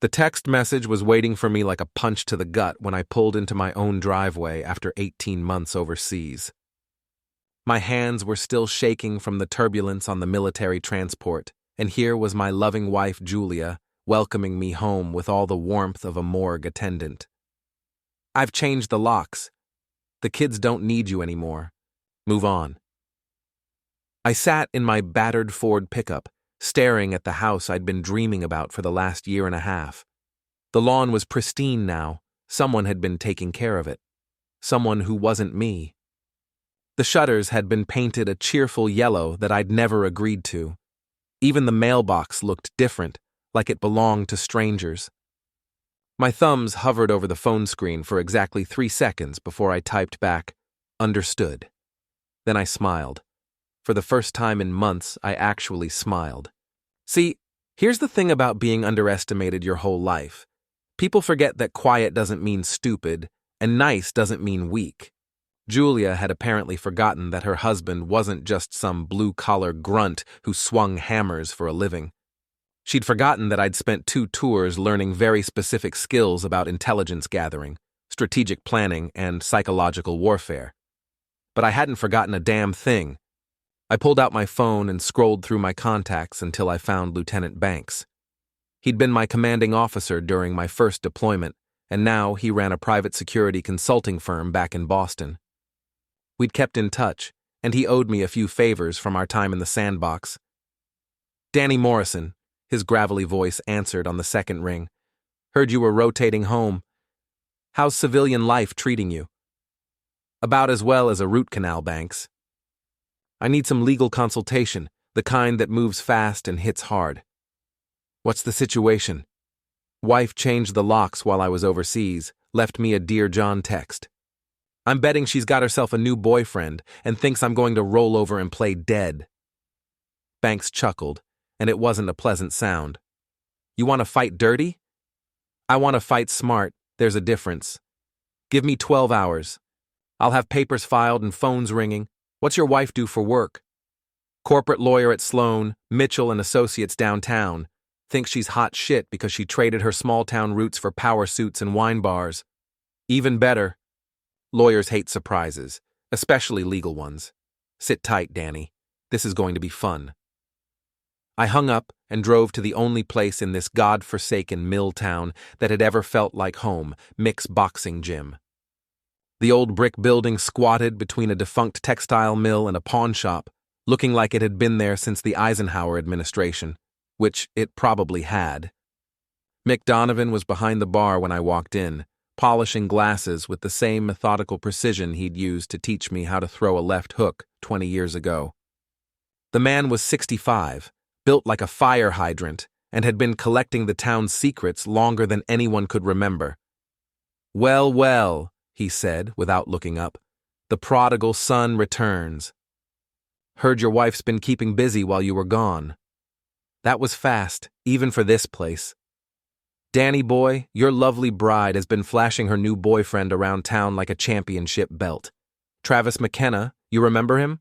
The text message was waiting for me like a punch to the gut when I pulled into my own driveway after 18 months overseas. My hands were still shaking from the turbulence on the military transport, and here was my loving wife, Julia, welcoming me home with all the warmth of a morgue attendant. "I've changed the locks. The kids don't need you anymore. Move on." I sat in my battered Ford pickup, staring at the house I'd been dreaming about for the last year and a half. The lawn was pristine now. Someone had been taking care of it. Someone who wasn't me. The shutters had been painted a cheerful yellow that I'd never agreed to. Even the mailbox looked different, like it belonged to strangers. My thumbs hovered over the phone screen for exactly 3 seconds before I typed back, "Understood." Then I smiled. For the first time in months, I actually smiled. See, here's the thing about being underestimated your whole life. People forget that quiet doesn't mean stupid, and nice doesn't mean weak. Julia had apparently forgotten that her husband wasn't just some blue-collar grunt who swung hammers for a living. She'd forgotten that I'd spent 2 tours learning very specific skills about intelligence gathering, strategic planning, and psychological warfare. But I hadn't forgotten a damn thing. I pulled out my phone and scrolled through my contacts until I found Lieutenant Banks. He'd been my commanding officer during my first deployment, and now he ran a private security consulting firm back in Boston. We'd kept in touch, and he owed me a few favors from our time in the sandbox. "Danny Morrison," his gravelly voice answered on the second ring. "Heard you were rotating home. How's civilian life treating you?" "About as well as a root canal, Banks. I need some legal consultation, the kind that moves fast and hits hard." "What's the situation?" "Wife changed the locks while I was overseas, left me a Dear John text. I'm betting she's got herself a new boyfriend and thinks I'm going to roll over and play dead." Banks chuckled, and it wasn't a pleasant sound. "You want to fight dirty?" "I want to fight smart. There's a difference. Give me 12 hours. I'll have papers filed and phones ringing. What's your wife do for work?" "Corporate lawyer at Sloan, Mitchell and Associates downtown. Thinks she's hot shit because she traded her small-town roots for power suits and wine bars." "Even better. Lawyers hate surprises, especially legal ones. Sit tight, Danny. This is going to be fun." I hung up and drove to the only place in this god-forsaken mill town that had ever felt like home, Mick's boxing gym. The old brick building squatted between a defunct textile mill and a pawn shop, looking like it had been there since the Eisenhower administration, which it probably had. Mick Donovan was behind the bar when I walked in, polishing glasses with the same methodical precision he'd used to teach me how to throw a left hook 20 years ago. The man was 65, built like a fire hydrant, and had been collecting the town's secrets longer than anyone could remember. "Well, well," he said without looking up, "the prodigal son returns. Heard your wife's been keeping busy while you were gone." That was fast, even for this place. "Danny boy, your lovely bride has been flashing her new boyfriend around town like a championship belt. Travis McKenna, you remember him?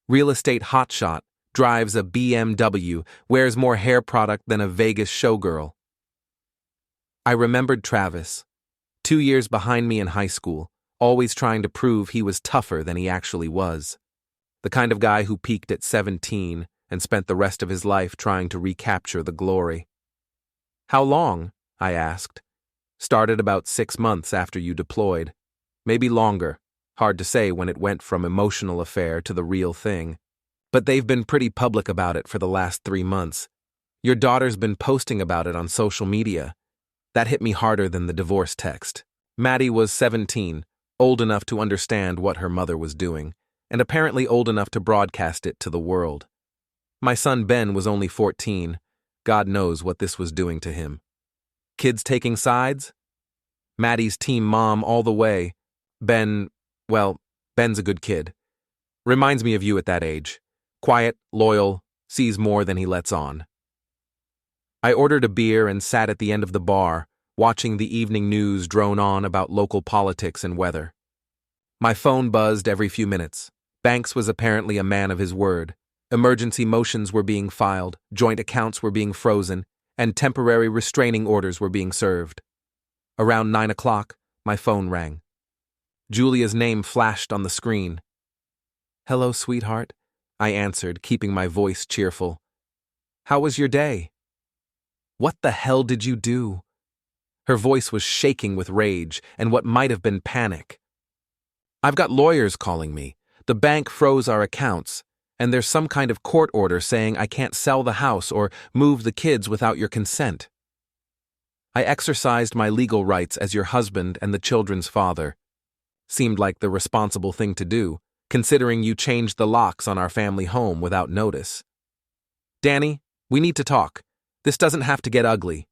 Real estate hotshot, drives a BMW, wears more hair product than a Vegas showgirl." I remembered Travis. 2 years behind me in high school, always trying to prove he was tougher than he actually was. The kind of guy who peaked at 17 and spent the rest of his life trying to recapture the glory. "How long?" I asked. "Started about 6 months after you deployed. Maybe longer. Hard to say when it went from emotional affair to the real thing. But they've been pretty public about it for the last 3 months. Your daughter's been posting about it on social media. That hit me harder than the divorce text. Maddie was 17, old enough to understand what her mother was doing, and apparently old enough to broadcast it to the world. My son Ben was only 14. God knows what this was doing to him. Kids taking sides? Maddie's team mom all the way. Ben's a good kid. Reminds me of you at that age. Quiet, loyal, sees more than he lets on. I ordered a beer and sat at the end of the bar, watching the evening news drone on about local politics and weather. My phone buzzed every few minutes. Banks was apparently a man of his word. Emergency motions were being filed, joint accounts were being frozen, and temporary restraining orders were being served. Around 9 o'clock, my phone rang. Julia's name flashed on the screen. "Hello, sweetheart," I answered, keeping my voice cheerful. "How was your day?" "What the hell did you do?" Her voice was shaking with rage and what might have been panic. "I've got lawyers calling me. The bank froze our accounts, and there's some kind of court order saying I can't sell the house or move the kids without your consent. I exercised my legal rights as your husband and the children's father. Seemed like the responsible thing to do, considering you changed the locks on our family home without notice. Danny, we need to talk. This doesn't have to get ugly."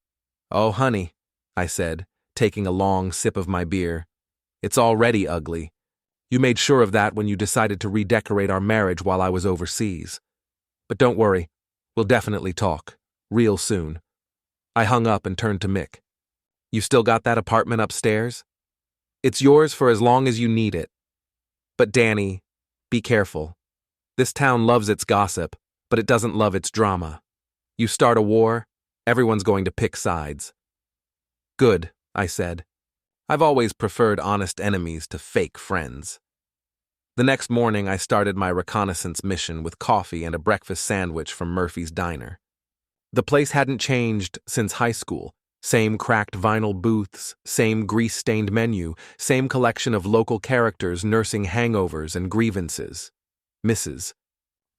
"Oh, honey," I said, taking a long sip of my beer. "It's already ugly. You made sure of that when you decided to redecorate our marriage while I was overseas. But don't worry, we'll definitely talk. Real soon." I hung up and turned to Mick. "You still got that apartment upstairs? It's yours for as long as you need it. But Danny, be careful. This town loves its gossip, but it doesn't love its drama. You start a war, everyone's going to pick sides." "Good," I said. I've always preferred honest enemies to fake friends. The next morning, I started my reconnaissance mission with coffee and a breakfast sandwich from Murphy's Diner. The place hadn't changed since high school. Same cracked vinyl booths, same grease-stained menu, same collection of local characters nursing hangovers and grievances. Mrs.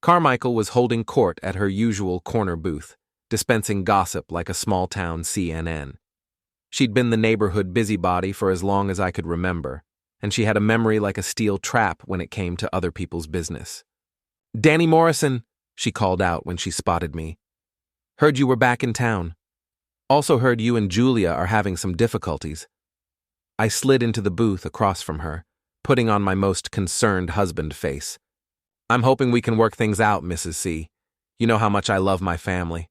Carmichael was holding court at her usual corner booth, dispensing gossip like a small-town CNN. She'd been the neighborhood busybody for as long as I could remember, and she had a memory like a steel trap when it came to other people's business. "Danny Morrison," she called out when she spotted me. "Heard you were back in town. Also heard you and Julia are having some difficulties." I slid into the booth across from her, putting on my most concerned husband face. "I'm hoping we can work things out, Mrs. C. You know how much I love my family."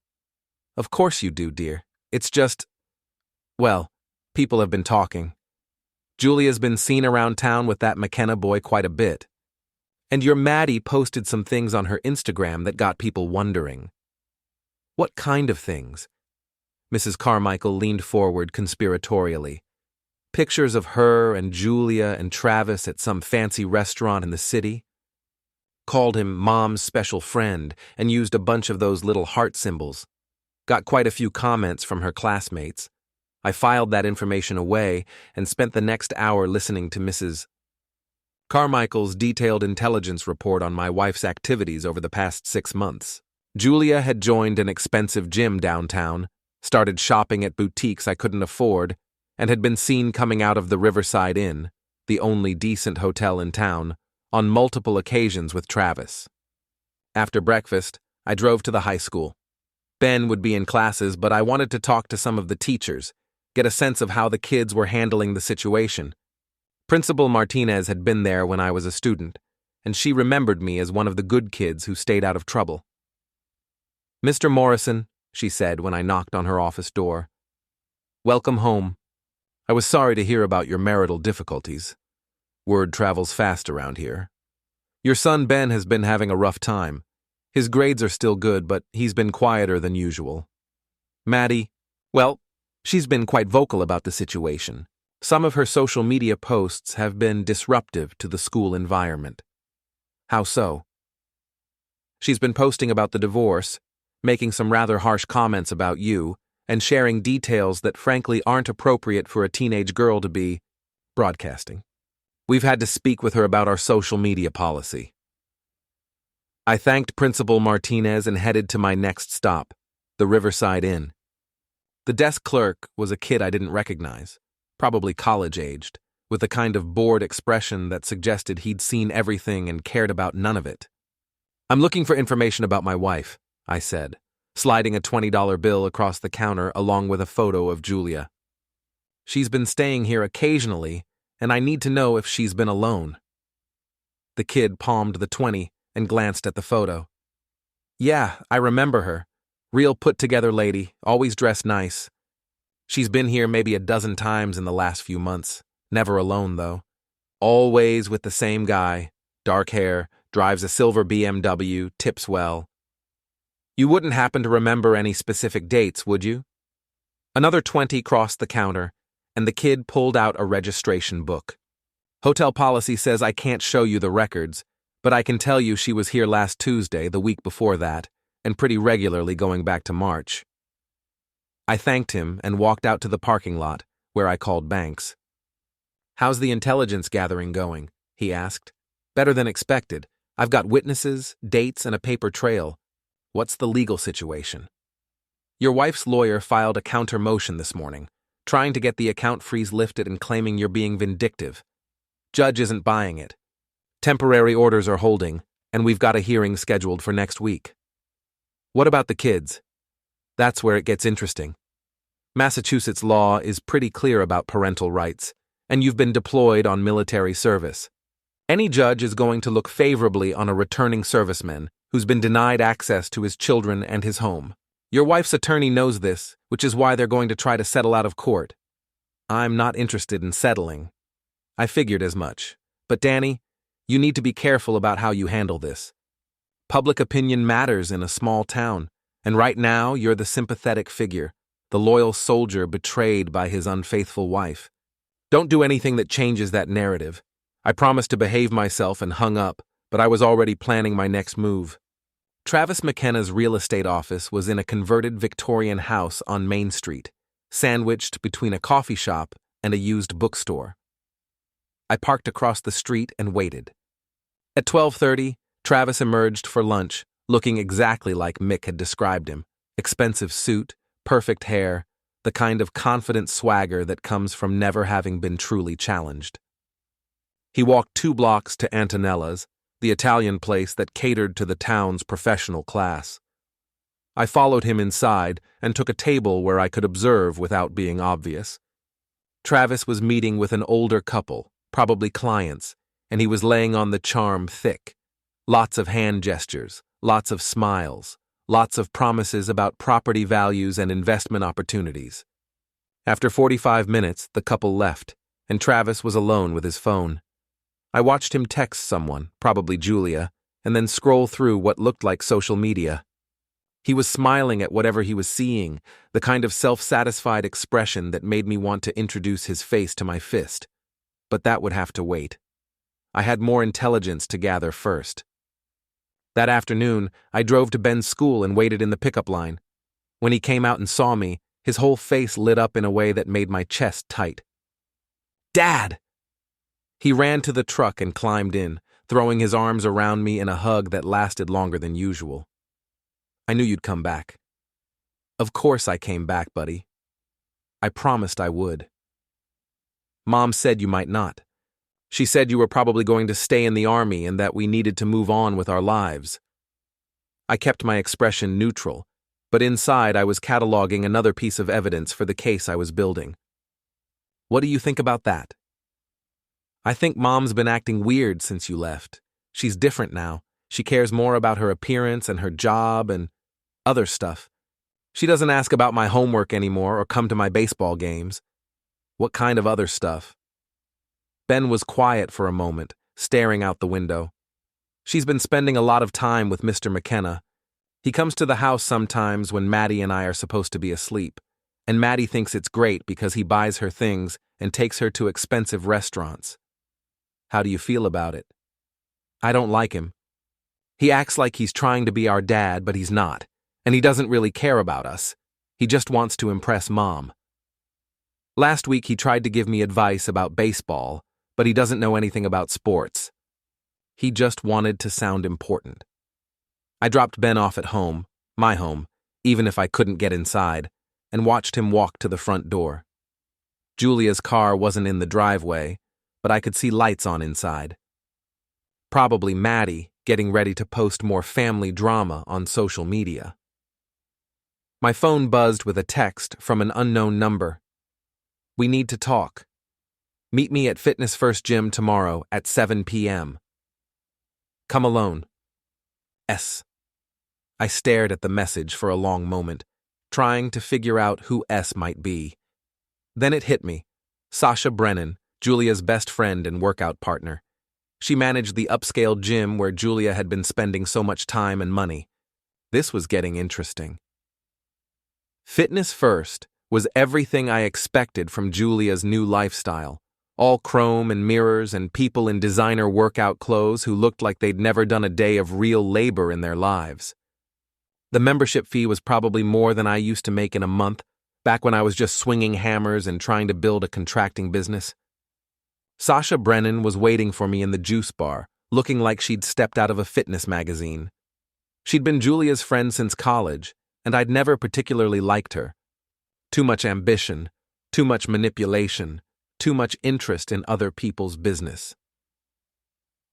"Of course you do, dear. It's just... well, people have been talking. Julia's been seen around town with that McKenna boy quite a bit. And your Maddie posted some things on her Instagram that got people wondering." "What kind of things?" Mrs. Carmichael leaned forward conspiratorially. "Pictures of her and Julia and Travis at some fancy restaurant in the city. Called him Mom's special friend and used a bunch of those little heart symbols. Got quite a few comments from her classmates. I filed that information away and spent the next hour listening to Mrs. Carmichael's detailed intelligence report on my wife's activities over the past 6 months. Julia had joined an expensive gym downtown, started shopping at boutiques I couldn't afford, and had been seen coming out of the Riverside Inn, the only decent hotel in town, on multiple occasions with Travis. After breakfast, I drove to the high school. Ben would be in classes, but I wanted to talk to some of the teachers, get a sense of how the kids were handling the situation. Principal Martinez had been there when I was a student, and she remembered me as one of the good kids who stayed out of trouble. "Mr. Morrison," she said when I knocked on her office door. "Welcome home. I was sorry to hear about your marital difficulties. Word travels fast around here. Your son Ben has been having a rough time. His grades are still good, but he's been quieter than usual. Maddie, well, she's been quite vocal about the situation. Some of her social media posts have been disruptive to the school environment." "How so?" "She's been posting about the divorce, making some rather harsh comments about you, and sharing details that frankly aren't appropriate for a teenage girl to be broadcasting. We've had to speak with her about our social media policy." I thanked Principal Martinez and headed to my next stop, the Riverside Inn. The desk clerk was a kid I didn't recognize, probably college-aged, with the kind of bored expression that suggested he'd seen everything and cared about none of it. "I'm looking for information about my wife," I said, sliding a $20 bill across the counter along with a photo of Julia. "She's been staying here occasionally, and I need to know if she's been alone." The kid palmed the 20 and glanced at the photo. "Yeah, I remember her. Real put-together lady, always dressed nice. She's been here maybe a dozen times in the last few months. Never alone, though. Always with the same guy, dark hair, drives a silver BMW, tips well." You wouldn't happen to remember any specific dates, would you? Another 20 crossed the counter, and the kid pulled out a registration book. Hotel policy says I can't show you the records, but I can tell you she was here last Tuesday, the week before that, and pretty regularly going back to March. I thanked him and walked out to the parking lot, where I called Banks. "How's the intelligence gathering going?" he asked. "Better than expected. I've got witnesses, dates, and a paper trail. What's the legal situation?" "Your wife's lawyer filed a counter motion this morning, trying to get the account freeze lifted and claiming you're being vindictive. Judge isn't buying it. Temporary orders are holding, and we've got a hearing scheduled for next week." "What about the kids?" "That's where it gets interesting. Massachusetts law is pretty clear about parental rights, and you've been deployed on military service. Any judge is going to look favorably on a returning serviceman who's been denied access to his children and his home. Your wife's attorney knows this, which is why they're going to try to settle out of court. I'm not interested in settling. I figured as much. But Danny, you need to be careful about how you handle this. Public opinion matters in a small town, and right now you're the sympathetic figure, the loyal soldier betrayed by his unfaithful wife. Don't do anything that changes that narrative. I promised to behave myself and hung up, but I was already planning my next move. Travis McKenna's real estate office was in a converted Victorian house on Main Street, sandwiched between a coffee shop and a used bookstore. I parked across the street and waited. At 12:30, Travis emerged for lunch, looking exactly like Mick had described him. Expensive suit, perfect hair, the kind of confident swagger that comes from never having been truly challenged. He walked 2 blocks to Antonella's, the Italian place that catered to the town's professional class. I followed him inside and took a table where I could observe without being obvious. Travis was meeting with an older couple, probably clients, and he was laying on the charm thick. Lots of hand gestures, lots of smiles, lots of promises about property values and investment opportunities. After 45 minutes, the couple left, and Travis was alone with his phone. I watched him text someone, probably Julia, and then scroll through what looked like social media. He was smiling at whatever he was seeing, the kind of self-satisfied expression that made me want to introduce his face to my fist. But that would have to wait. I had more intelligence to gather first. That afternoon, I drove to Ben's school and waited in the pickup line. When he came out and saw me, his whole face lit up in a way that made my chest tight. "Dad!" He ran to the truck and climbed in, throwing his arms around me in a hug that lasted longer than usual. "I knew you'd come back." "Of course I came back, buddy. I promised I would." "Mom said you might not. She said you were probably going to stay in the army and that we needed to move on with our lives." I kept my expression neutral, but inside I was cataloging another piece of evidence for the case I was building. "What do you think about that?" "I think Mom's been acting weird since you left. She's different now. She cares more about her appearance and her job and other stuff. She doesn't ask about my homework anymore or come to my baseball games." "What kind of other stuff?" Ben was quiet for a moment, staring out the window. "She's been spending a lot of time with Mr. McKenna. He comes to the house sometimes when Maddie and I are supposed to be asleep, and Maddie thinks it's great because he buys her things and takes her to expensive restaurants." "How do you feel about it?" "I don't like him. He acts like he's trying to be our dad, but he's not, and he doesn't really care about us. He just wants to impress Mom. Last week he tried to give me advice about baseball, but he doesn't know anything about sports. He just wanted to sound important." I dropped Ben off at home, my home, even if I couldn't get inside, and watched him walk to the front door. Julia's car wasn't in the driveway, but I could see lights on inside. Probably Maddie getting ready to post more family drama on social media. My phone buzzed with a text from an unknown number. "We need to talk. Meet me at Fitness First Gym tomorrow at 7 p.m. Come alone. S." I stared at the message for a long moment, trying to figure out who S might be. Then it hit me. Sasha Brennan, Julia's best friend and workout partner. She managed the upscale gym where Julia had been spending so much time and money. This was getting interesting. Fitness first was everything I expected from Julia's new lifestyle. All chrome and mirrors and people in designer workout clothes who looked like they'd never done a day of real labor in their lives. The membership fee was probably more than I used to make in a month, back when I was just swinging hammers and trying to build a contracting business. Sasha Brennan was waiting for me in the juice bar, looking like she'd stepped out of a fitness magazine. She'd been Julia's friend since college, and I'd never particularly liked her. Too much ambition, too much manipulation, too much interest in other people's business.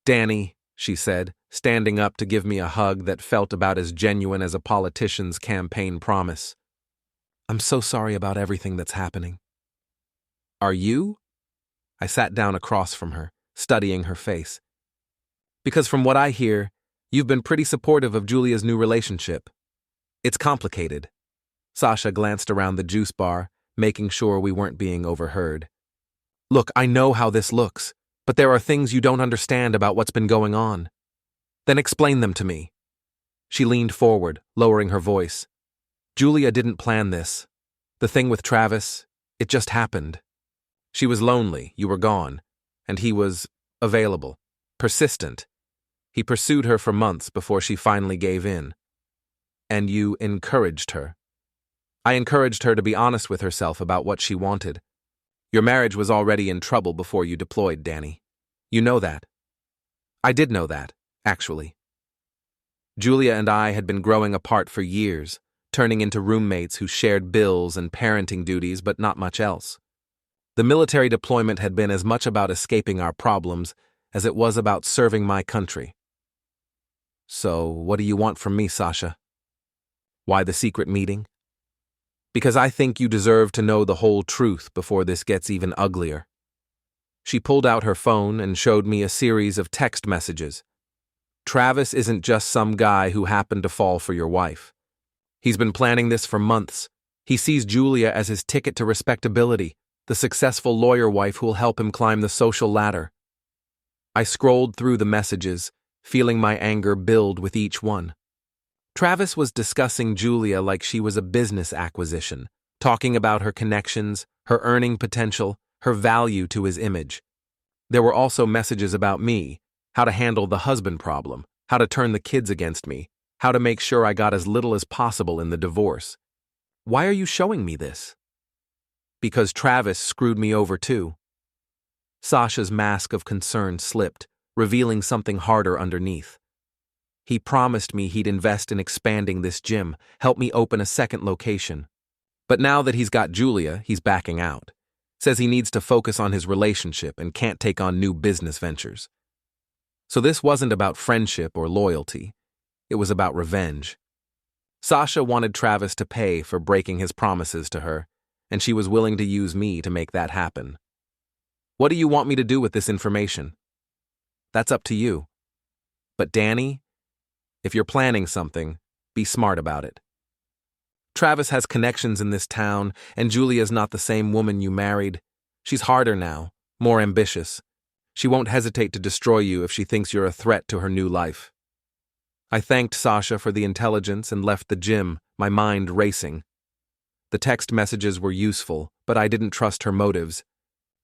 "Danny," she said, standing up to give me a hug that felt about as genuine as a politician's campaign promise. "I'm so sorry about everything that's happening." "Are you?" I sat down across from her, studying her face. "Because from what I hear, you've been pretty supportive of Julia's new relationship. It's complicated." Sasha glanced around the juice bar, making sure we weren't being overheard. "Look, I know how this looks, but there are things you don't understand about what's been going on. Then explain them to me." She leaned forward, lowering her voice. "Julia didn't plan this. The thing with Travis, it just happened. She was lonely, you were gone, and he was available, persistent. He pursued her for months before she finally gave in. And you encouraged her. I encouraged her to be honest with herself about what she wanted. Your marriage was already in trouble before you deployed, Danny. You know that." I did know that, actually. Julia and I had been growing apart for years, turning into roommates who shared bills and parenting duties, but not much else. The military deployment had been as much about escaping our problems as it was about serving my country. "So, what do you want from me, Sasha?" "Why the secret meeting?" "Because I think you deserve to know the whole truth before this gets even uglier." She pulled out her phone and showed me a series of text messages. "Travis isn't just some guy who happened to fall for your wife. He's been planning this for months. He sees Julia as his ticket to respectability, the successful lawyer wife who'll help him climb the social ladder." I scrolled through the messages, feeling my anger build with each one. Travis was discussing Julia like she was a business acquisition, talking about her connections, her earning potential, her value to his image. There were also messages about me, how to handle the husband problem, how to turn the kids against me, how to make sure I got as little as possible in the divorce. "Why are you showing me this?" "Because Travis screwed me over too." Sasha's mask of concern slipped, revealing something harder underneath. "He promised me he'd invest in expanding this gym, help me open a second location. But now that he's got Julia, he's backing out. Says he needs to focus on his relationship and can't take on new business ventures." So this wasn't about friendship or loyalty. It was about revenge. Sasha wanted Travis to pay for breaking his promises to her, and she was willing to use me to make that happen. "What do you want me to do with this information?" "That's up to you. But Danny, if you're planning something, be smart about it. Travis has connections in this town, and Julia's not the same woman you married. She's harder now, more ambitious. She won't hesitate to destroy you if she thinks you're a threat to her new life." I thanked Sasha for the intelligence and left the gym, my mind racing. The text messages were useful, but I didn't trust her motives.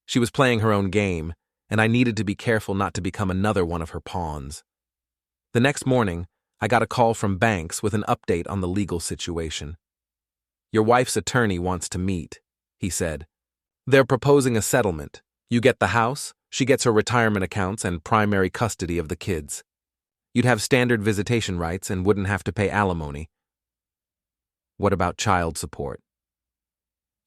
She was playing her own game, and I needed to be careful not to become another one of her pawns. The next morning, I got a call from Banks with an update on the legal situation. "Your wife's attorney wants to meet," he said. "They're proposing a settlement. You get the house, she gets her retirement accounts and primary custody of the kids. You'd have standard visitation rights and wouldn't have to pay alimony." "What about child support?"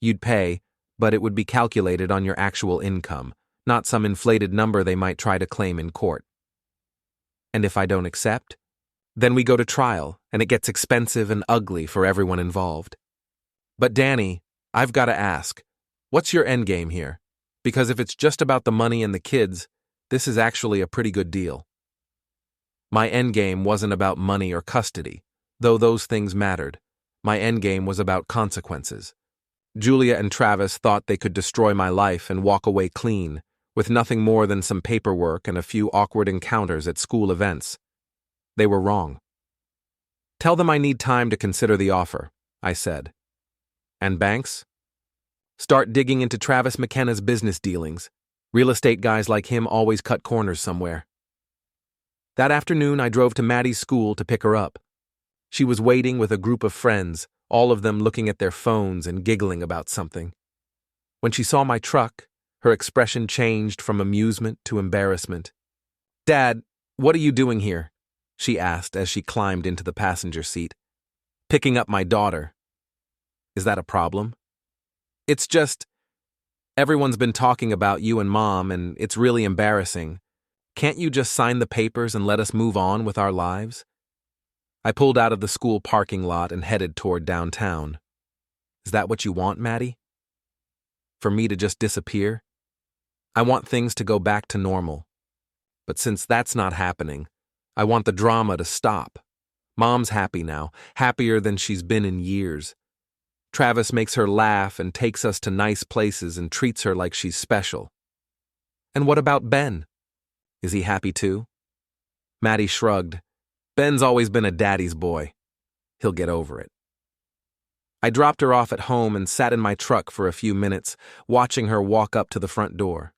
"You'd pay, but it would be calculated on your actual income, not some inflated number they might try to claim in court." "And if I don't accept?" "Then we go to trial, and it gets expensive and ugly for everyone involved." "But Danny, I've got to ask, what's your endgame here? Because if it's just about the money and the kids, this is actually a pretty good deal." My endgame wasn't about money or custody, though those things mattered. My endgame was about consequences. Julia and Travis thought they could destroy my life and walk away clean, with nothing more than some paperwork and a few awkward encounters at school events. They were wrong. Tell them I need time to consider the offer, I said. And banks? Start digging into Travis McKenna's business dealings. Real estate guys like him always cut corners somewhere. That afternoon, I drove to Maddie's school to pick her up. She was waiting with a group of friends, all of them looking at their phones and giggling about something. When she saw my truck, her expression changed from amusement to embarrassment. "Dad, what are you doing here?" she asked as she climbed into the passenger seat. "Picking up my daughter." "Is that a problem?" "It's just, everyone's been talking about you and Mom, and it's really embarrassing. Can't you just sign the papers and let us move on with our lives?" I pulled out of the school parking lot and headed toward downtown. "Is that what you want, Maddie? For me to just disappear? I want things to go back to normal. But since that's not happening, I want the drama to stop. Mom's happy now, happier than she's been in years. Travis makes her laugh and takes us to nice places and treats her like she's special. And what about Ben? Is he happy too?" Maddie shrugged. "Ben's always been a daddy's boy. He'll get over it." I dropped her off at home and sat in my truck for a few minutes, watching her walk up to the front door.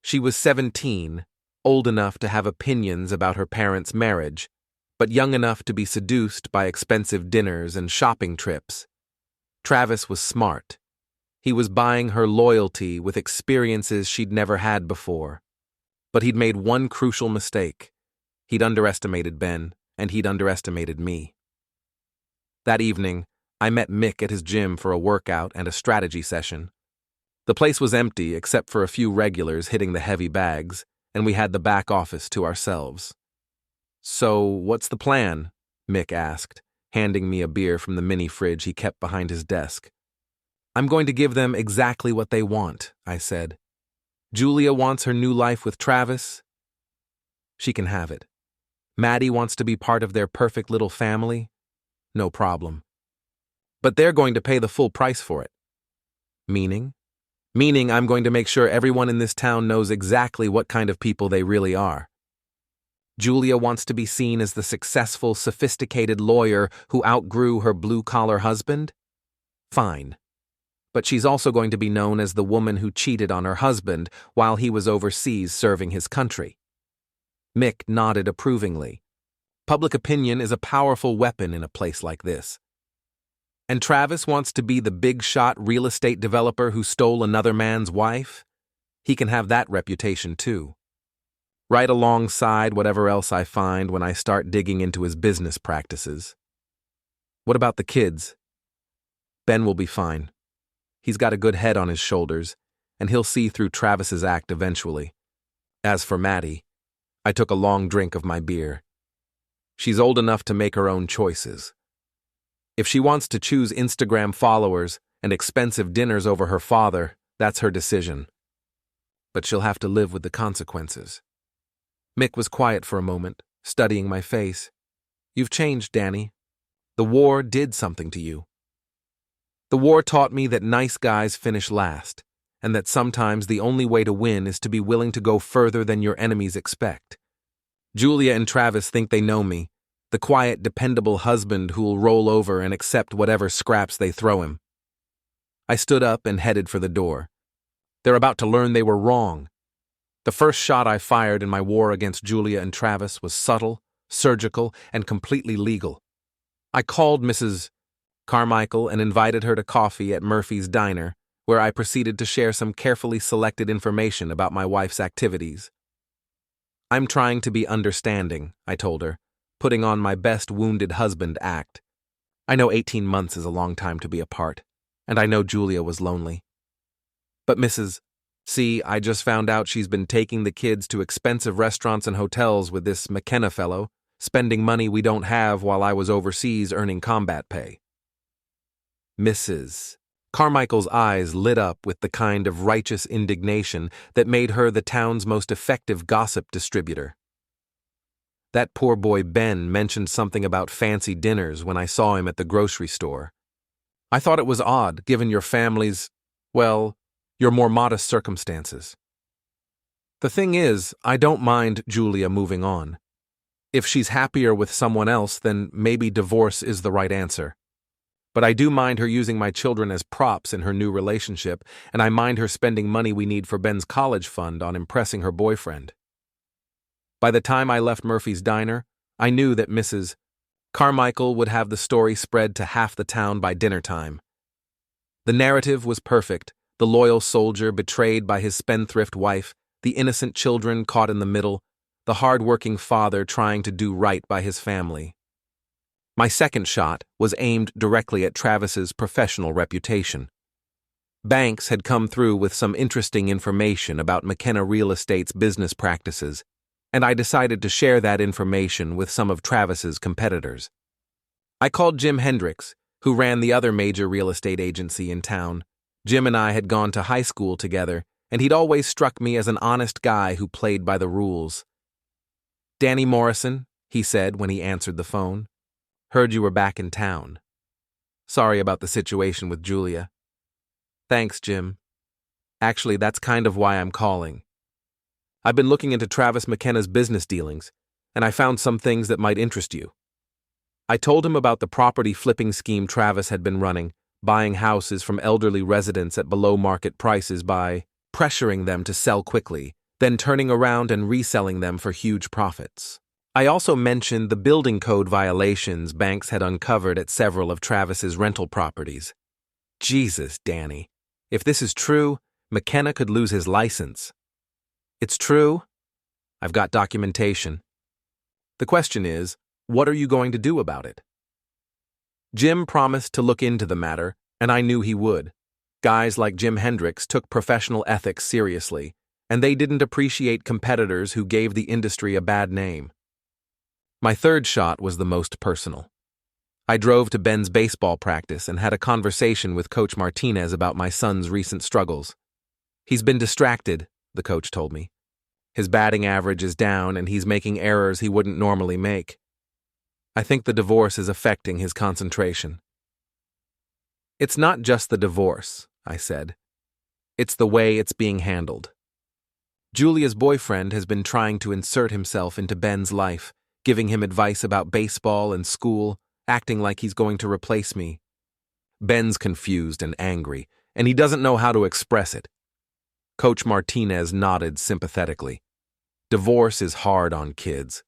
She was 17, old enough to have opinions about her parents' marriage, but young enough to be seduced by expensive dinners and shopping trips. Travis was smart. He was buying her loyalty with experiences she'd never had before. But he'd made one crucial mistake. He'd underestimated Ben, and he'd underestimated me. That evening, I met Mick at his gym for a workout and a strategy session. The place was empty except for a few regulars hitting the heavy bags, and we had the back office to ourselves. "So, what's the plan?" Mick asked, handing me a beer from the mini fridge he kept behind his desk. "I'm going to give them exactly what they want," I said. "Julia wants her new life with Travis. She can have it. Maddie wants to be part of their perfect little family. No problem. But they're going to pay the full price for it." "Meaning?" "Meaning I'm going to make sure everyone in this town knows exactly what kind of people they really are. Julia wants to be seen as the successful, sophisticated lawyer who outgrew her blue-collar husband? Fine. But she's also going to be known as the woman who cheated on her husband while he was overseas serving his country." Mick nodded approvingly. Public opinion is a powerful weapon in a place like this. "And Travis wants to be the big-shot real estate developer who stole another man's wife? He can have that reputation too. Right alongside whatever else I find when I start digging into his business practices. What about the kids? Ben will be fine. He's got a good head on his shoulders, and he'll see through Travis's act eventually. As for Maddie, I took a long drink of my beer. She's old enough to make her own choices. If she wants to choose Instagram followers and expensive dinners over her father, that's her decision. But she'll have to live with the consequences." Mick was quiet for a moment, studying my face. "You've changed, Danny. The war did something to you." "The war taught me that nice guys finish last, and that sometimes the only way to win is to be willing to go further than your enemies expect. Julia and Travis think they know me, the quiet, dependable husband who'll roll over and accept whatever scraps they throw him." I stood up and headed for the door. They're about to learn they were wrong. The first shot I fired in my war against Julia and Travis was subtle, surgical, and completely legal. I called Mrs. Carmichael and invited her to coffee at Murphy's Diner, where I proceeded to share some carefully selected information about my wife's activities. "I'm trying to be understanding," I told her, putting on my best wounded husband act. I know 18 months is a long time to be apart, and I know Julia was lonely. "But See, I just found out she's been taking the kids to expensive restaurants and hotels with this McKenna fellow, spending money we don't have while I was overseas earning combat pay." Mrs. Carmichael's eyes lit up with the kind of righteous indignation that made her the town's most effective gossip distributor. "That poor boy Ben mentioned something about fancy dinners when I saw him at the grocery store. I thought it was odd, given your family's, well, your more modest circumstances. The thing is, I don't mind Julia moving on. If she's happier with someone else, then maybe divorce is the right answer. But I do mind her using my children as props in her new relationship, and I mind her spending money we need for Ben's college fund on impressing her boyfriend. By the time I left Murphy's Diner, I knew that Mrs. Carmichael would have the story spread to half the town by dinner time. The narrative was perfect: the loyal soldier betrayed by his spendthrift wife, the innocent children caught in the middle, the hard-working father trying to do right by his family. My second shot was aimed directly at Travis's professional reputation. Banks had come through with some interesting information about McKenna Real Estate's business practices, and I decided to share that information with some of Travis's competitors. I called Jim Hendricks, who ran the other major real estate agency in town. Jim and I had gone to high school together, and he'd always struck me as an honest guy who played by the rules. "Danny Morrison," he said when he answered the phone. "Heard you were back in town. Sorry about the situation with Julia." "Thanks, Jim. Actually, that's kind of why I'm calling. I've been looking into Travis McKenna's business dealings, and I found some things that might interest you." I told him about the property flipping scheme Travis had been running, buying houses from elderly residents at below-market prices by pressuring them to sell quickly, then turning around and reselling them for huge profits. I also mentioned the building code violations banks had uncovered at several of Travis's rental properties. Jesus, Danny. If this is true, McKenna could lose his license. It's true. I've got documentation. The question is, what are you going to do about it? Jim promised to look into the matter, and I knew he would. Guys like Jim Hendricks took professional ethics seriously, and they didn't appreciate competitors who gave the industry a bad name. My third shot was the most personal. I drove to Ben's baseball practice and had a conversation with Coach Martinez about my son's recent struggles. "He's been distracted," the coach told me. "His batting average is down and he's making errors he wouldn't normally make. I think the divorce is affecting his concentration." "It's not just the divorce," I said. "It's the way it's being handled. Julia's boyfriend has been trying to insert himself into Ben's life, giving him advice about baseball and school, acting like he's going to replace me. Ben's confused and angry, and he doesn't know how to express it." Coach Martinez nodded sympathetically. "Divorce is hard on kids.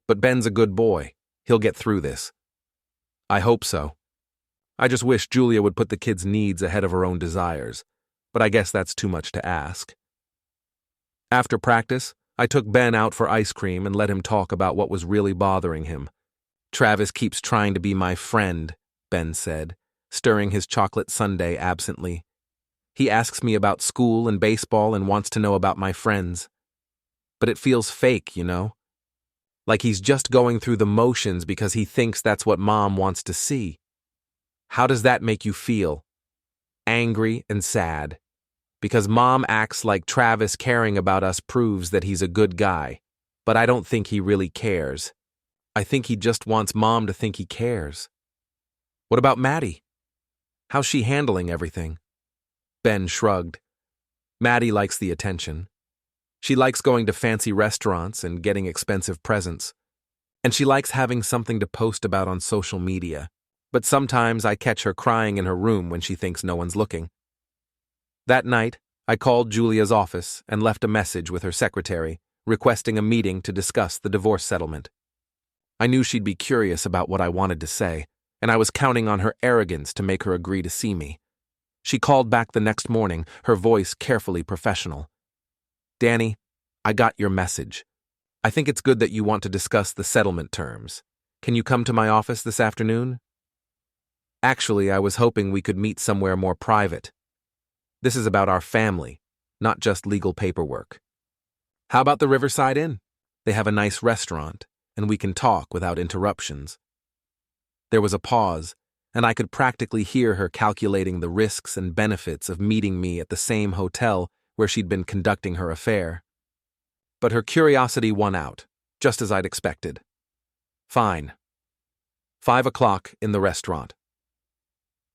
But Ben's a good boy. He'll get through this." "I hope so. I just wish Julia would put the kid's needs ahead of her own desires, but I guess that's too much to ask." After practice, I took Ben out for ice cream and let him talk about what was really bothering him. "Travis keeps trying to be my friend," Ben said, stirring his chocolate sundae absently. "He asks me about school and baseball and wants to know about my friends. But it feels fake, you know? Like he's just going through the motions because he thinks that's what Mom wants to see." "How does that make you feel?" "Angry and sad. Because Mom acts like Travis caring about us proves that he's a good guy. But I don't think he really cares. I think he just wants Mom to think he cares." "What about Maddie? How's she handling everything?" Ben shrugged. "Maddie likes the attention. She likes going to fancy restaurants and getting expensive presents. And she likes having something to post about on social media. But sometimes I catch her crying in her room when she thinks no one's looking." That night, I called Julia's office and left a message with her secretary, requesting a meeting to discuss the divorce settlement. I knew she'd be curious about what I wanted to say, and I was counting on her arrogance to make her agree to see me. She called back the next morning, her voice carefully professional. "Danny, I got your message. I think it's good that you want to discuss the settlement terms. Can you come to my office this afternoon?" "Actually, I was hoping we could meet somewhere more private. This is about our family, not just legal paperwork." "How about the Riverside Inn? They have a nice restaurant, and we can talk without interruptions." There was a pause, and I could practically hear her calculating the risks and benefits of meeting me at the same hotel where she'd been conducting her affair. But her curiosity won out, just as I'd expected. "Fine." 5 o'clock in the restaurant.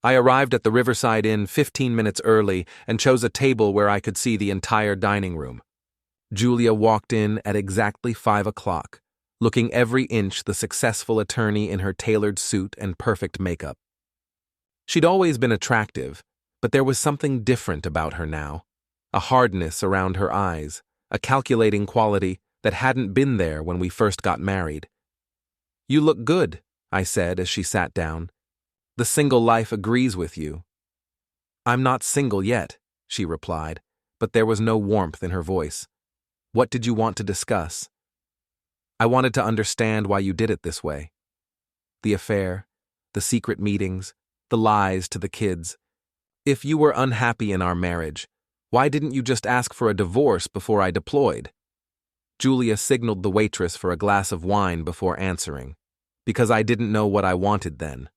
I arrived at the Riverside Inn 15 minutes early and chose a table where I could see the entire dining room. Julia walked in at exactly 5 o'clock, looking every inch the successful attorney in her tailored suit and perfect makeup. She'd always been attractive, but there was something different about her now, a hardness around her eyes, a calculating quality that hadn't been there when we first got married. "You look good," I said as she sat down. "The single life agrees with you." "I'm not single yet," she replied, but there was no warmth in her voice. "What did you want to discuss?" "I wanted to understand why you did it this way. The affair, the secret meetings, the lies to the kids. If you were unhappy in our marriage, why didn't you just ask for a divorce before I deployed?" Julia signaled the waitress for a glass of wine before answering, because I didn't know what I wanted then.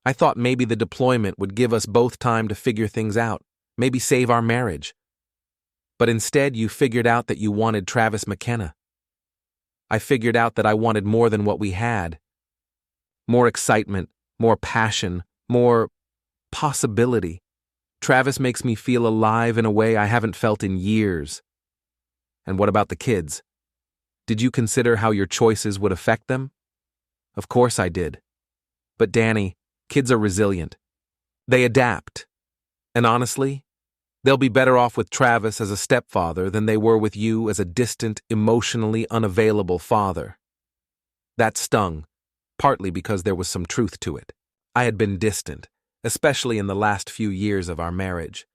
I thought maybe the deployment would give us both time to figure things out, maybe save our marriage. But instead you figured out that you wanted Travis McKenna. I figured out that I wanted more than what we had. More excitement, more passion, more possibility. Travis makes me feel alive in a way I haven't felt in years. And what about the kids? Did you consider how your choices would affect them? Of course I did. But Danny, kids are resilient. They adapt. And honestly, they'll be better off with Travis as a stepfather than they were with you as a distant, emotionally unavailable father. That stung, partly because there was some truth to it. I had been distant, especially in the last few years of our marriage.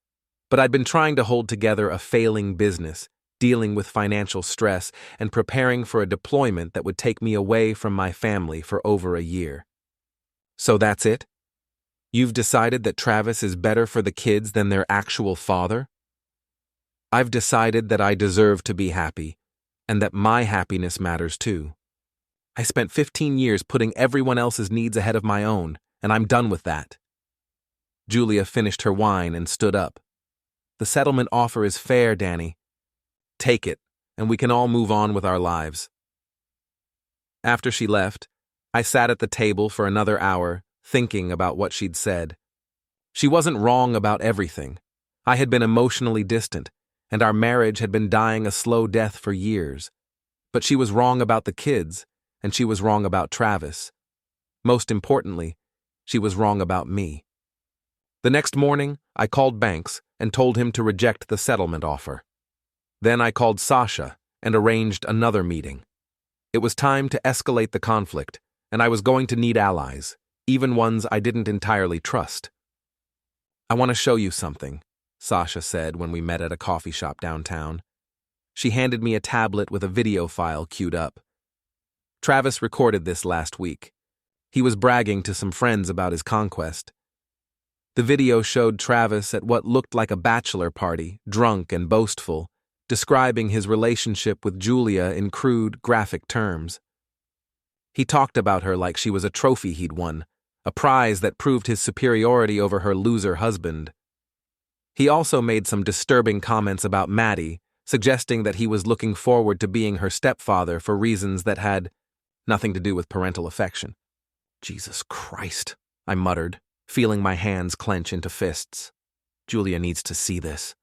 But I'd been trying to hold together a failing business, dealing with financial stress, and preparing for a deployment that would take me away from my family for over a year. "So that's it? You've decided that Travis is better for the kids than their actual father?" "I've decided that I deserve to be happy, and that my happiness matters too. I spent 15 years putting everyone else's needs ahead of my own, and I'm done with that." Julia finished her wine and stood up. "The settlement offer is fair, Danny. Take it, and we can all move on with our lives." After she left, I sat at the table for another hour, thinking about what she'd said. She wasn't wrong about everything. I had been emotionally distant, and our marriage had been dying a slow death for years. But she was wrong about the kids, and she was wrong about Travis. Most importantly, she was wrong about me. The next morning, I called Banks and told him to reject the settlement offer. Then I called Sasha and arranged another meeting. It was time to escalate the conflict, and I was going to need allies, even ones I didn't entirely trust. "I want to show you something," Sasha said when we met at a coffee shop downtown. She handed me a tablet with a video file queued up. Travis recorded this last week. He was bragging to some friends about his conquest. The video showed Travis at what looked like a bachelor party, drunk and boastful, describing his relationship with Julia in crude, graphic terms. He talked about her like she was a trophy he'd won, a prize that proved his superiority over her loser husband. He also made some disturbing comments about Maddie, suggesting that he was looking forward to being her stepfather for reasons that had nothing to do with parental affection. "Jesus Christ," I muttered, feeling my hands clench into fists. "Julia needs to see this."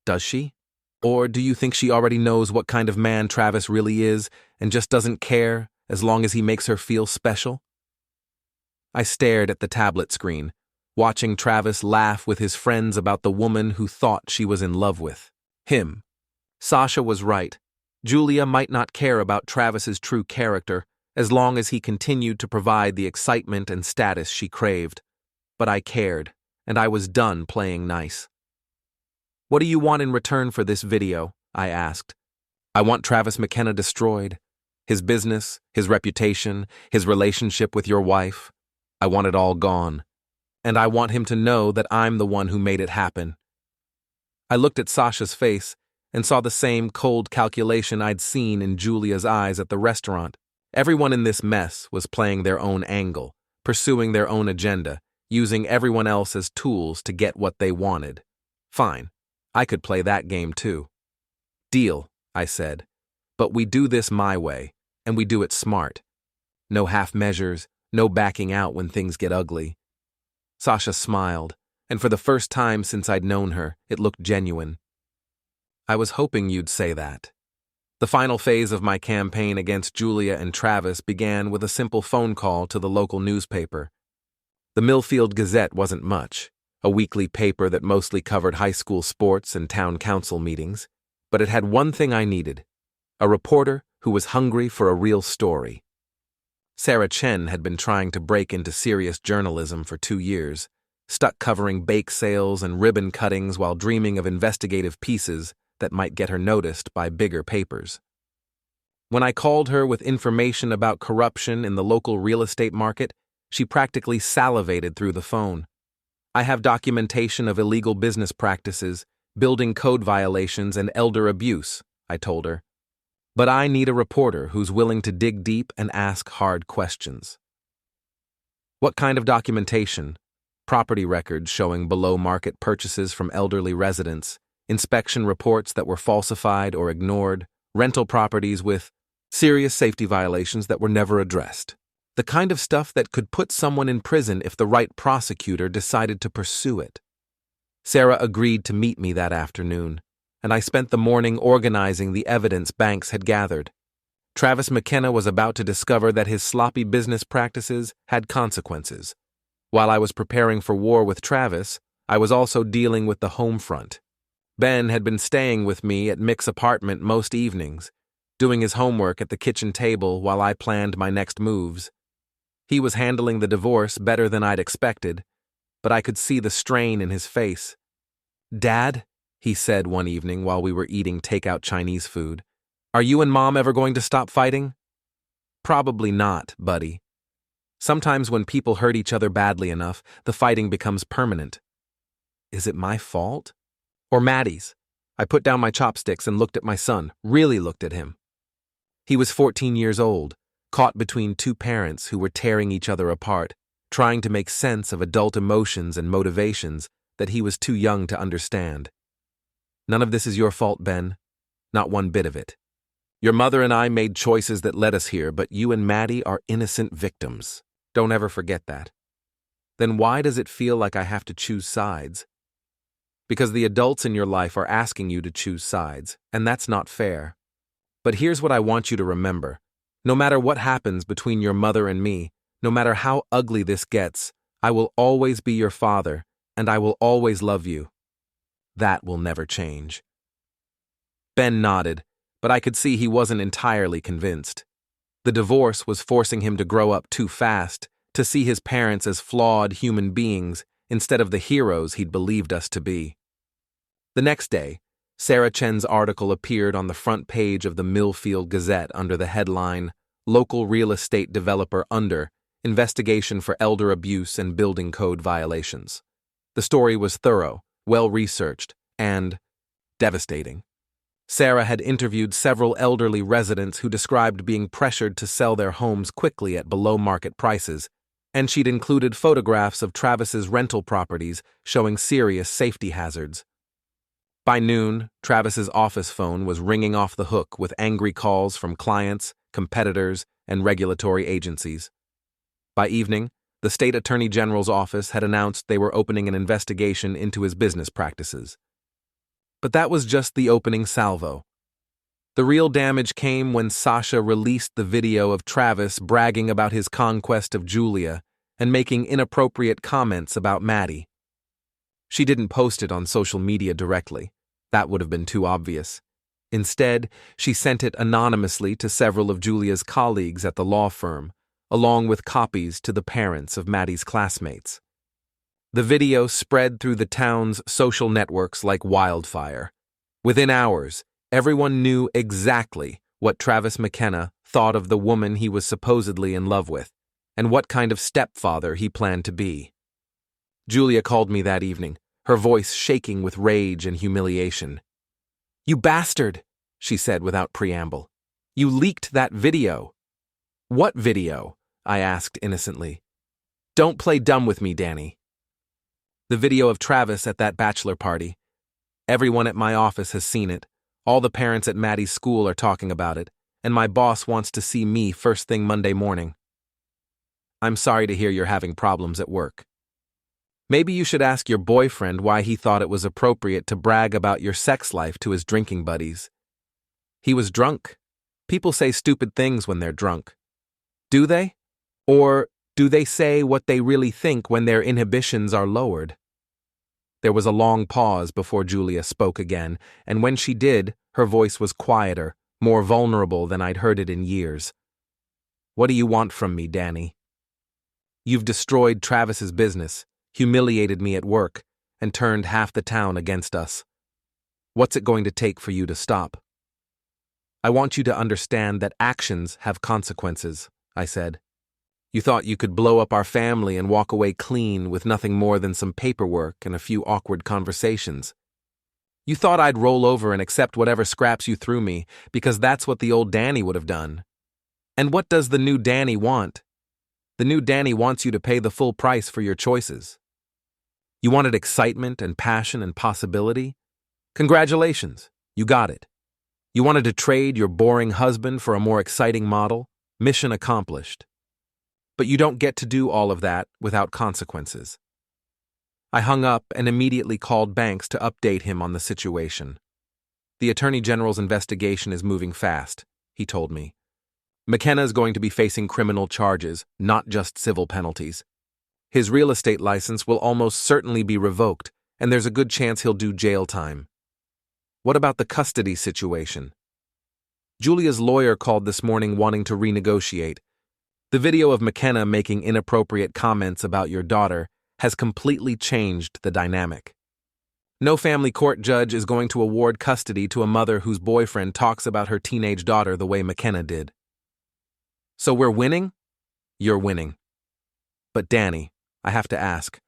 "Does she? Or do you think she already knows what kind of man Travis really is and just doesn't care as long as he makes her feel special?" I stared at the tablet screen, watching Travis laugh with his friends about the woman who thought she was in love with him. Sasha was right. Julia might not care about Travis's true character as long as he continued to provide the excitement and status she craved. But I cared, and I was done playing nice. "What do you want in return for this video?" I asked. "I want Travis McKenna destroyed. His business, his reputation, his relationship with your wife. I want it all gone. And I want him to know that I'm the one who made it happen." I looked at Sasha's face and saw the same cold calculation I'd seen in Julia's eyes at the restaurant. Everyone in this mess was playing their own angle, pursuing their own agenda, using everyone else as tools to get what they wanted. Fine. I could play that game too. "Deal," I said. "But we do this my way, and we do it smart. No half measures, no backing out when things get ugly." Sasha smiled, and for the first time since I'd known her, it looked genuine. "I was hoping you'd say that." The final phase of my campaign against Julia and Travis began with a simple phone call to the local newspaper. The Millfield Gazette wasn't much, a weekly paper that mostly covered high school sports and town council meetings, but it had one thing I needed: a reporter who was hungry for a real story. Sarah Chen had been trying to break into serious journalism for 2 years, stuck covering bake sales and ribbon cuttings while dreaming of investigative pieces that might get her noticed by bigger papers. When I called her with information about corruption in the local real estate market, she practically salivated through the phone. I have documentation of illegal business practices, building code violations, and elder abuse, I told her. But I need a reporter who's willing to dig deep and ask hard questions. What kind of documentation? Property records showing below-market purchases from elderly residents, inspection reports that were falsified or ignored, rental properties with serious safety violations that were never addressed. The kind of stuff that could put someone in prison if the right prosecutor decided to pursue it. Sarah agreed to meet me that afternoon, and I spent the morning organizing the evidence Banks had gathered. Travis McKenna was about to discover that his sloppy business practices had consequences. While I was preparing for war with Travis, I was also dealing with the home front. Ben had been staying with me at Mick's apartment most evenings, doing his homework at the kitchen table while I planned my next moves. He was handling the divorce better than I'd expected, but I could see the strain in his face. "Dad," he said one evening while we were eating takeout Chinese food, "are you and Mom ever going to stop fighting?" "Probably not, buddy. Sometimes when people hurt each other badly enough, the fighting becomes permanent." "Is it my fault? Or Maddie's?" I put down my chopsticks and looked at my son, really looked at him. He was 14 years old, caught between two parents who were tearing each other apart, trying to make sense of adult emotions and motivations that he was too young to understand. "None of this is your fault, Ben. Not one bit of it. Your mother and I made choices that led us here, but you and Maddie are innocent victims. Don't ever forget that." "Then why does it feel like I have to choose sides?" "Because the adults in your life are asking you to choose sides, and that's not fair. But here's what I want you to remember. No matter what happens between your mother and me, no matter how ugly this gets, I will always be your father, and I will always love you. That will never change." Ben nodded, but I could see he wasn't entirely convinced. The divorce was forcing him to grow up too fast, to see his parents as flawed human beings instead of the heroes he'd believed us to be. The next day, Sarah Chen's article appeared on the front page of the Millfield Gazette under the headline, "Local Real Estate Developer Under Investigation for Elder Abuse and Building Code Violations." The story was thorough, well-researched, and devastating. Sarah had interviewed several elderly residents who described being pressured to sell their homes quickly at below-market prices, and she'd included photographs of Travis's rental properties showing serious safety hazards. By noon, Travis's office phone was ringing off the hook with angry calls from clients, competitors, and regulatory agencies. By evening, the state attorney general's office had announced they were opening an investigation into his business practices. But that was just the opening salvo. The real damage came when Sasha released the video of Travis bragging about his conquest of Julia and making inappropriate comments about Maddie. She didn't post it on social media directly. That would have been too obvious. Instead, she sent it anonymously to several of Julia's colleagues at the law firm, along with copies to the parents of Maddie's classmates. The video spread through the town's social networks like wildfire. Within hours, everyone knew exactly what Travis McKenna thought of the woman he was supposedly in love with, and what kind of stepfather he planned to be. Julia called me that evening, her voice shaking with rage and humiliation. "You bastard," she said without preamble. "You leaked that video." "What video?" I asked innocently. "Don't play dumb with me, Danny." "The video of Travis at that bachelor party. Everyone at my office has seen it. All the parents at Maddie's school are talking about it, and my boss wants to see me first thing Monday morning." "I'm sorry to hear you're having problems at work. Maybe you should ask your boyfriend why he thought it was appropriate to brag about your sex life to his drinking buddies." He was drunk. People say stupid things when they're drunk. Do they? Or do they say what they really think when their inhibitions are lowered? There was a long pause before Julia spoke again, and when she did, her voice was quieter, more vulnerable than I'd heard it in years. What do you want from me, Danny? You've destroyed Travis's business, humiliated me at work, and turned half the town against us. What's it going to take for you to stop? I want you to understand that actions have consequences, I said. You thought you could blow up our family and walk away clean with nothing more than some paperwork and a few awkward conversations. You thought I'd roll over and accept whatever scraps you threw me because that's what the old Danny would have done. And what does the new Danny want? The new Danny wants you to pay the full price for your choices. You wanted excitement and passion and possibility? Congratulations, you got it. You wanted to trade your boring husband for a more exciting model? Mission accomplished. But you don't get to do all of that without consequences. I hung up and immediately called Banks to update him on the situation. The Attorney General's investigation is moving fast, he told me. McKenna is going to be facing criminal charges, not just civil penalties. His real estate license will almost certainly be revoked, and there's a good chance he'll do jail time. What about the custody situation? Julia's lawyer called this morning wanting to renegotiate. The video of McKenna making inappropriate comments about your daughter has completely changed the dynamic. No family court judge is going to award custody to a mother whose boyfriend talks about her teenage daughter the way McKenna did. So we're winning? You're winning. But Danny, I have to ask,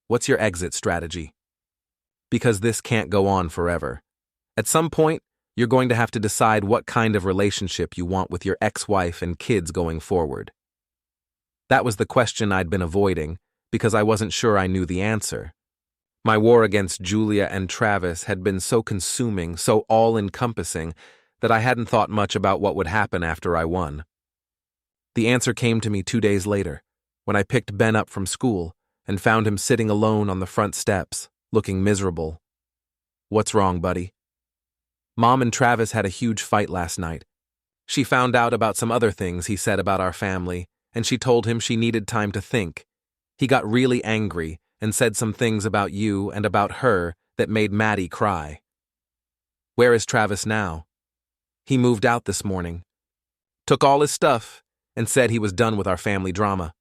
what's your exit strategy? Because this can't go on forever. At some point, you're going to have to decide what kind of relationship you want with your ex-wife and kids going forward. That was the question I'd been avoiding, because I wasn't sure I knew the answer. My war against Julia and Travis had been so consuming, so all-encompassing, that I hadn't thought much about what would happen after I won. The answer came to me 2 days later, when I picked Ben up from school and found him sitting alone on the front steps, looking miserable. What's wrong, buddy? Mom and Travis had a huge fight last night. She found out about some other things he said about our family, and she told him she needed time to think. He got really angry and said some things about you and about her that made Maddie cry. Where is Travis now? He moved out this morning. Took all his stuff and said he was done with our family drama.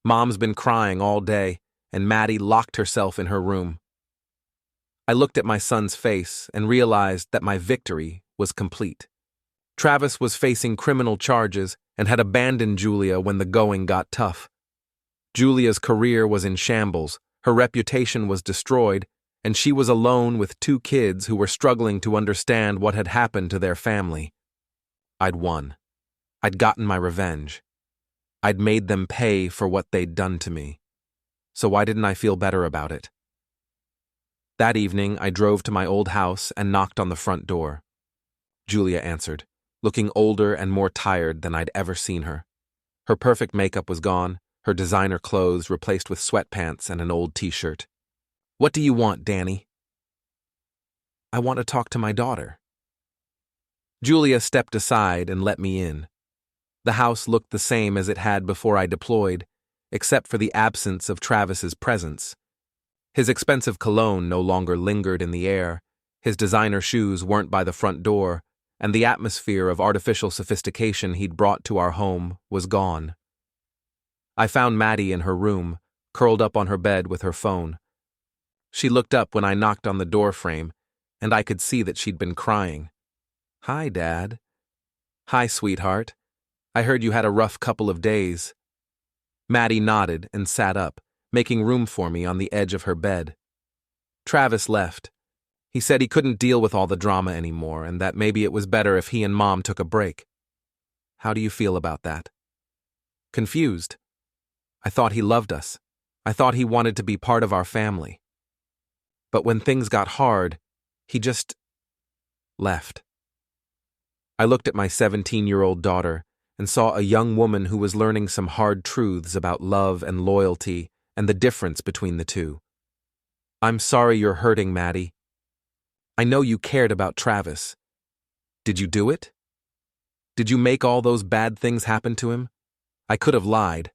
Mom's been crying all day, and Maddie locked herself in her room. I looked at my son's face and realized that my victory was complete. Travis was facing criminal charges and had abandoned Julia when the going got tough. Julia's career was in shambles, her reputation was destroyed, and she was alone with 2 kids who were struggling to understand what had happened to their family. I'd won. I'd gotten my revenge. I'd made them pay for what they'd done to me. So why didn't I feel better about it? That evening, I drove to my old house and knocked on the front door. Julia answered, looking older and more tired than I'd ever seen her. Her perfect makeup was gone, her designer clothes replaced with sweatpants and an old t-shirt. What do you want, Danny? I want to talk to my daughter. Julia stepped aside and let me in. The house looked the same as it had before I deployed, except for the absence of Travis's presence. His expensive cologne no longer lingered in the air, his designer shoes weren't by the front door, and the atmosphere of artificial sophistication he'd brought to our home was gone. I found Maddie in her room, curled up on her bed with her phone. She looked up when I knocked on the door frame, and I could see that she'd been crying. Hi, Dad. Hi, sweetheart. I heard you had a rough couple of days. Maddie nodded and sat up, making room for me on the edge of her bed. Travis left. He said he couldn't deal with all the drama anymore and that maybe it was better if he and Mom took a break. How do you feel about that? Confused. I thought he loved us. I thought he wanted to be part of our family. But when things got hard, he just left. I looked at my 17-year-old daughter and saw a young woman who was learning some hard truths about love and loyalty and the difference between the two. I'm sorry you're hurting, Maddie. I know you cared about Travis. Did you do it? Did you make all those bad things happen to him? I could have lied.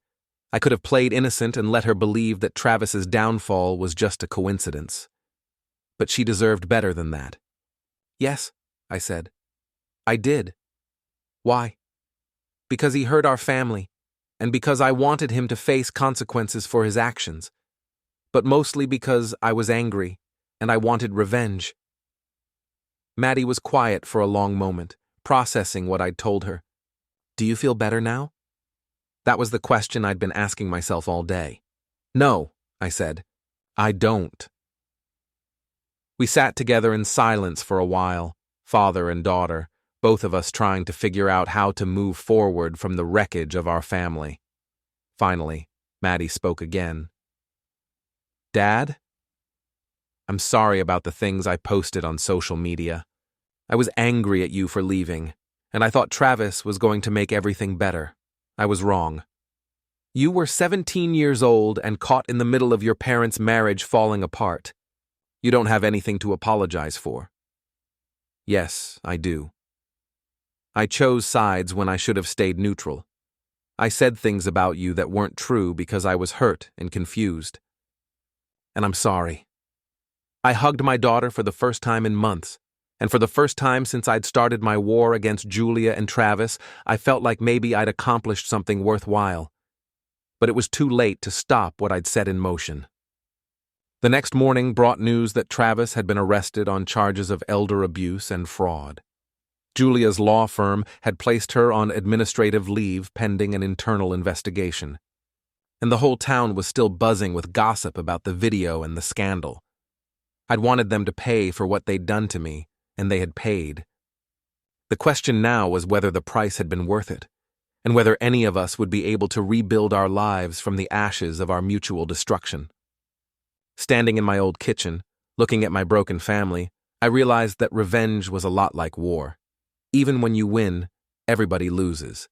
I could have played innocent and let her believe that Travis's downfall was just a coincidence. But she deserved better than that. Yes, I said. I did. Why? Because he hurt our family, and because I wanted him to face consequences for his actions. But mostly because I was angry, and I wanted revenge. Maddie was quiet for a long moment, processing what I'd told her. Do you feel better now? That was the question I'd been asking myself all day. No, I said. I don't. We sat together in silence for a while, father and daughter, both of us trying to figure out how to move forward from the wreckage of our family. Finally, Maddie spoke again. Dad? I'm sorry about the things I posted on social media. I was angry at you for leaving, and I thought Travis was going to make everything better. I was wrong. You were 17 years old and caught in the middle of your parents' marriage falling apart. You don't have anything to apologize for. Yes, I do. I chose sides when I should have stayed neutral. I said things about you that weren't true because I was hurt and confused. And I'm sorry. I hugged my daughter for the first time in months, and for the first time since I'd started my war against Julia and Travis, I felt like maybe I'd accomplished something worthwhile. But it was too late to stop what I'd set in motion. The next morning brought news that Travis had been arrested on charges of elder abuse and fraud. Julia's law firm had placed her on administrative leave pending an internal investigation. And the whole town was still buzzing with gossip about the video and the scandal. I'd wanted them to pay for what they'd done to me, and they had paid. The question now was whether the price had been worth it, and whether any of us would be able to rebuild our lives from the ashes of our mutual destruction. Standing in my old kitchen, looking at my broken family, I realized that revenge was a lot like war. Even when you win, everybody loses.